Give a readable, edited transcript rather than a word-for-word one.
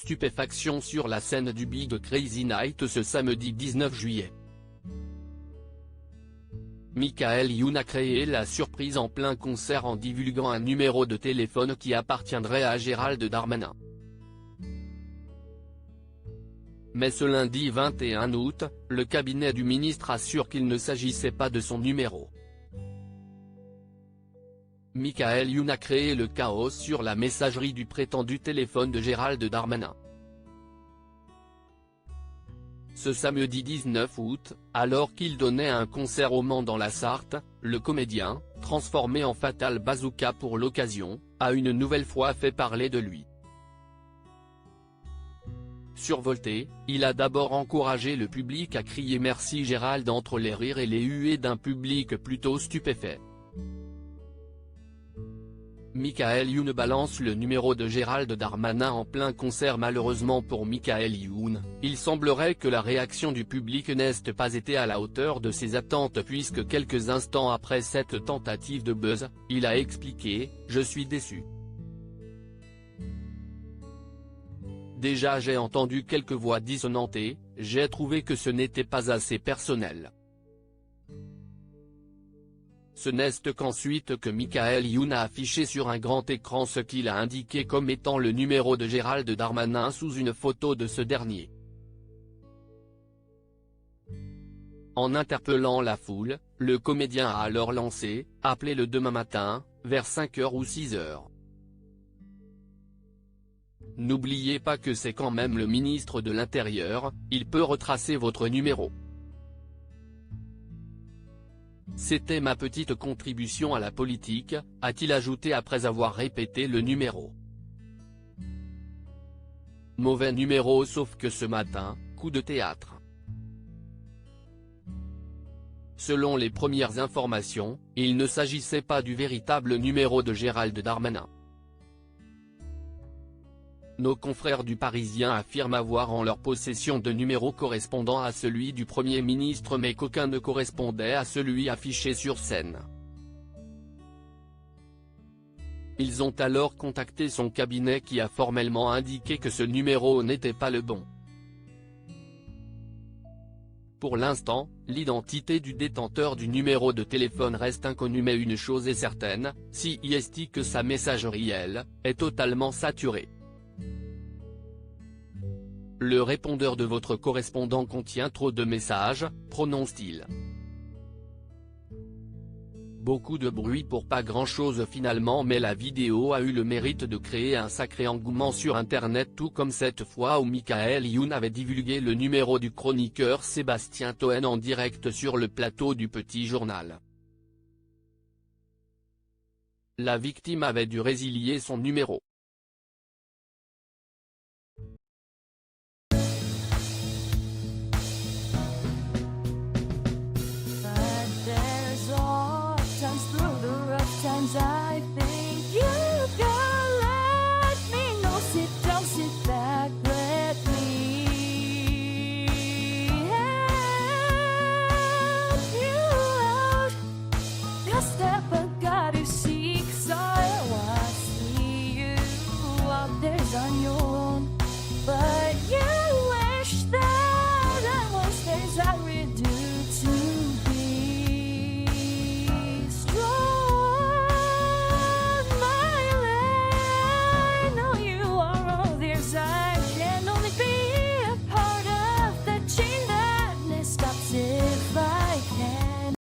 stupéfaction sur la scène du Big Crazy Night ce samedi 19 juillet. Michael Youn a créé la surprise en plein concert en divulguant un numéro de téléphone qui appartiendrait à Gérald Darmanin. Mais ce lundi 21 août, le cabinet du ministre assure qu'il ne s'agissait pas de son numéro. Michael Youn a créé le chaos sur la messagerie du prétendu téléphone de Gérald Darmanin. Ce samedi 19 août, alors qu'il donnait un concert au Mans dans la Sarthe, le comédien, transformé en Fatal Bazooka pour l'occasion, a une nouvelle fois fait parler de lui. Survolté, il a d'abord encouragé le public à crier merci Gérald entre les rires et les huées d'un public plutôt stupéfait. Michael Youn balance le numéro de Gérald Darmanin en plein concert. Malheureusement pour Michael Youn, il semblerait que la réaction du public n'ait pas été à la hauteur de ses attentes puisque quelques instants après cette tentative de buzz, il a expliqué « Je suis déçu. Déjà j'ai entendu quelques voix dissonantes et j'ai trouvé que ce n'était pas assez personnel. » Ce n'est qu'ensuite que Michael Youn a affiché sur un grand écran ce qu'il a indiqué comme étant le numéro de Gérald Darmanin sous une photo de ce dernier. En interpellant la foule, le comédien a alors lancé « Appelez-le demain matin, vers 5h ou 6h. N'oubliez pas que c'est quand même le ministre de l'Intérieur, il peut retracer votre numéro. C'était ma petite contribution à la politique », a-t-il ajouté après avoir répété le numéro. Mauvais numéro sauf que ce matin, coup de théâtre. Selon les premières informations, il ne s'agissait pas du véritable numéro de Gérald Darmanin. Nos confrères du Parisien affirment avoir en leur possession de numéros correspondant à celui du Premier ministre mais qu'aucun ne correspondait à celui affiché sur scène. Ils ont alors contacté son cabinet qui a formellement indiqué que ce numéro n'était pas le bon. Pour l'instant, l'identité du détenteur du numéro de téléphone reste inconnue mais une chose est certaine, si est que sa messagerie elle, est totalement saturée. Le répondeur de votre correspondant contient trop de messages, prononce-t-il. Beaucoup de bruit pour pas grand-chose finalement mais la vidéo a eu le mérite de créer un sacré engouement sur internet tout comme cette fois où Michael Youn avait divulgué le numéro du chroniqueur Sébastien Toen en direct sur le plateau du Petit Journal. La victime avait dû résilier son numéro.